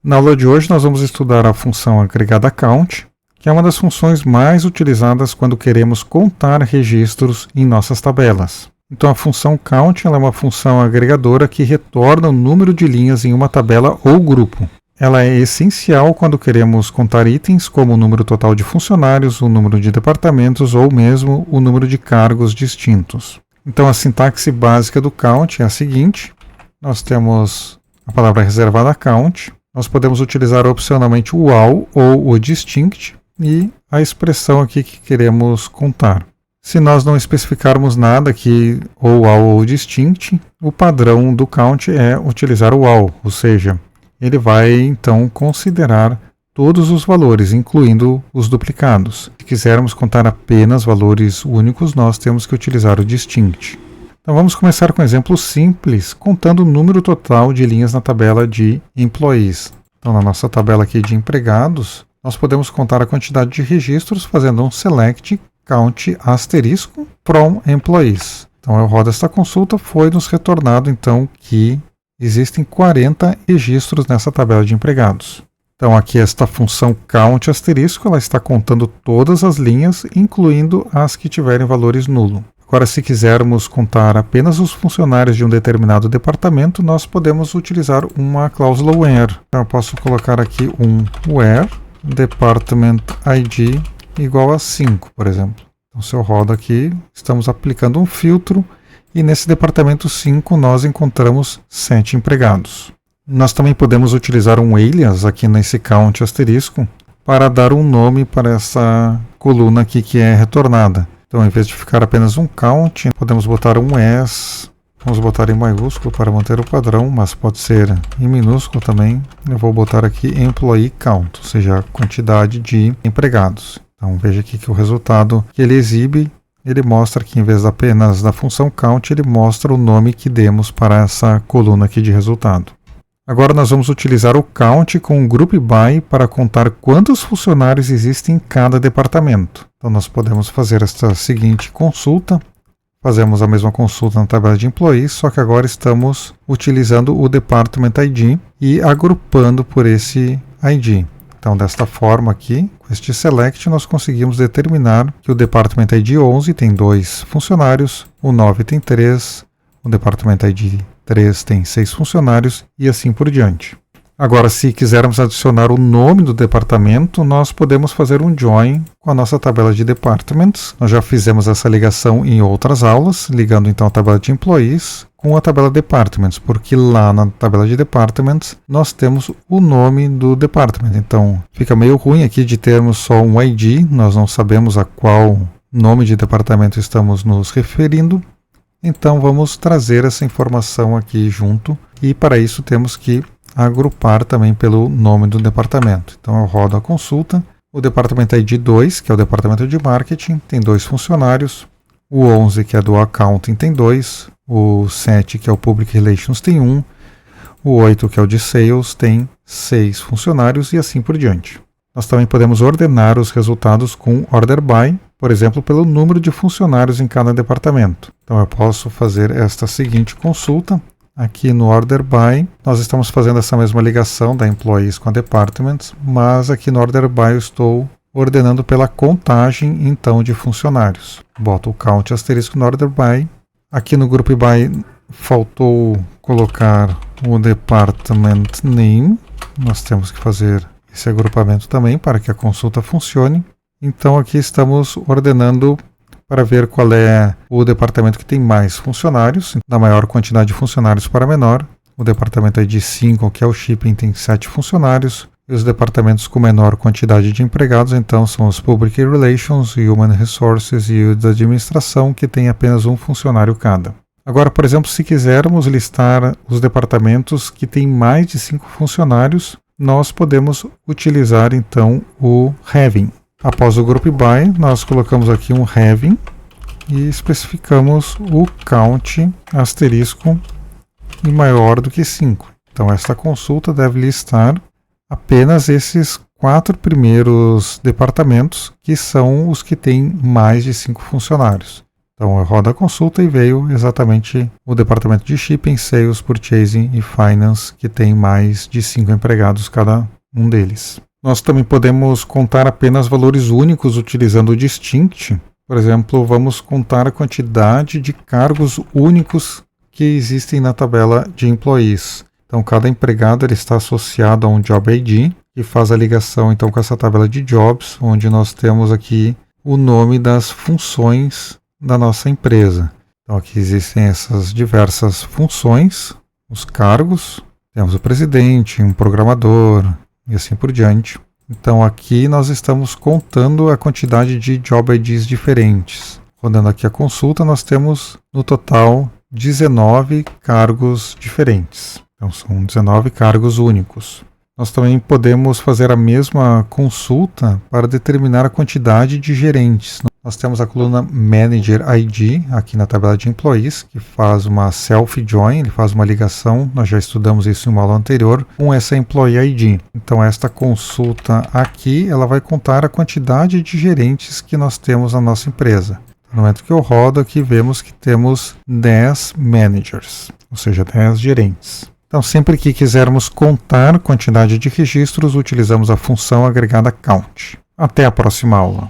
Na aula de hoje nós vamos estudar a função agregada count, que é uma das funções mais utilizadas quando queremos contar registros em nossas tabelas. Então a função count é uma função agregadora que retorna o número de linhas em uma tabela ou grupo. Ela é essencial quando queremos contar itens como o número total de funcionários, o número de departamentos ou mesmo o número de cargos distintos. Então a sintaxe básica do count é a seguinte: nós temos a palavra reservada count, nós podemos utilizar opcionalmente o all ou o distinct e a expressão aqui que queremos contar. Se nós não especificarmos nada aqui, ou all ou distinct, o padrão do count é utilizar o all, ou seja, ele vai então considerar todos os valores, incluindo os duplicados. Se quisermos contar apenas valores únicos, nós temos que utilizar o distinct. Então vamos começar com um exemplo simples, contando o número total de linhas na tabela de employees. Então na nossa tabela aqui de empregados, nós podemos contar a quantidade de registros fazendo um select count asterisco from employees. Então eu rodo esta consulta, foi nos retornado então que existem 40 registros nessa tabela de empregados. Então aqui esta função count asterisco, ela está contando todas as linhas, incluindo as que tiverem valores nulo. Agora, se quisermos contar apenas os funcionários de um determinado departamento, nós podemos utilizar uma cláusula where. Então eu posso colocar aqui um where department ID igual a 5, por exemplo. Então se eu rodo aqui, estamos aplicando um filtro e nesse departamento 5 nós encontramos 7 empregados. Nós também podemos utilizar um alias aqui nesse count asterisco para dar um nome para essa coluna aqui que é retornada. Então, em vez de ficar apenas um count, podemos botar um s, vamos botar em maiúsculo para manter o padrão, mas pode ser em minúsculo também. Eu vou botar aqui employee count, ou seja, a quantidade de empregados. Então, veja aqui que o resultado que ele exibe, ele mostra que em vez apenas da função count, ele mostra o nome que demos para essa coluna aqui de resultado. Agora nós vamos utilizar o count com o group by para contar quantos funcionários existem em cada departamento. Então nós podemos fazer esta seguinte consulta. Fazemos a mesma consulta na tabela de employees, só que agora estamos utilizando o department ID e agrupando por esse ID. Então desta forma aqui, com este select, nós conseguimos determinar que o department ID 11 tem 2 funcionários, o 9 tem 3, o department ID 3 tem 6 funcionários e assim por diante. Agora, se quisermos adicionar o nome do departamento, nós podemos fazer um join com a nossa tabela de departments. Nós já fizemos essa ligação em outras aulas, ligando então a tabela de employees com a tabela departments, porque lá na tabela de departments nós temos o nome do department. Então, fica meio ruim aqui de termos só um ID, nós não sabemos a qual nome de departamento estamos nos referindo. Então vamos trazer essa informação aqui junto e para isso temos que agrupar também pelo nome do departamento. Então eu rodo a consulta, o departamento ID 2, que é o departamento de marketing, tem 2 funcionários, o 11, que é do accounting, tem 2, o 7, que é o public relations, tem 1, o 8, que é o de sales, tem 6 funcionários e assim por diante. Nós também podemos ordenar os resultados com order by, por exemplo, pelo número de funcionários em cada departamento. Então eu posso fazer esta seguinte consulta. Aqui no order by, nós estamos fazendo essa mesma ligação da employees com a departments, mas aqui no order by eu estou ordenando pela contagem então de funcionários. Boto o count asterisco no order by. Aqui no group by faltou colocar o department name. Nós temos que fazer esse agrupamento também para que a consulta funcione. Então aqui estamos ordenando para ver qual é o departamento que tem mais funcionários, da maior quantidade de funcionários para menor. O departamento ID 5, que é o shipping, tem 7 funcionários. E os departamentos com menor quantidade de empregados, então, são os Public Relations, Human Resources e o da administração, que tem apenas um funcionário cada. Agora, por exemplo, se quisermos listar os departamentos que têm mais de 5 funcionários, nós podemos utilizar então o having. Após o group by, nós colocamos aqui um having e especificamos o count asterisco em maior do que 5. Então esta consulta deve listar apenas esses 4 primeiros departamentos, que são os que têm mais de 5 funcionários. Então eu rodo a consulta e veio exatamente o departamento de Shipping, Sales, Purchasing e Finance, que tem mais de 5 empregados cada um deles. Nós também podemos contar apenas valores únicos utilizando o Distinct. Por exemplo, vamos contar a quantidade de cargos únicos que existem na tabela de Employees. Então, cada empregado ele está associado a um Job ID, que faz a ligação então com essa tabela de Jobs, onde nós temos aqui o nome das funções da nossa empresa. Então, aqui existem essas diversas funções, os cargos, temos o presidente, um programador e assim por diante. Então, aqui nós estamos contando a quantidade de Job IDs diferentes. Rodando aqui a consulta, nós temos no total 19 cargos diferentes. Então, são 19 cargos únicos. Nós também podemos fazer a mesma consulta para determinar a quantidade de gerentes. Nós temos a coluna Manager ID aqui na tabela de Employees, que faz uma self-join, ele faz uma ligação, nós já estudamos isso em uma aula anterior, com essa Employee ID. Então esta consulta aqui, ela vai contar a quantidade de gerentes que nós temos na nossa empresa. No momento que eu rodo aqui, vemos que temos 10 managers, ou seja, 10 gerentes. Então, sempre que quisermos contar a quantidade de registros, utilizamos a função agregada count. Até a próxima aula.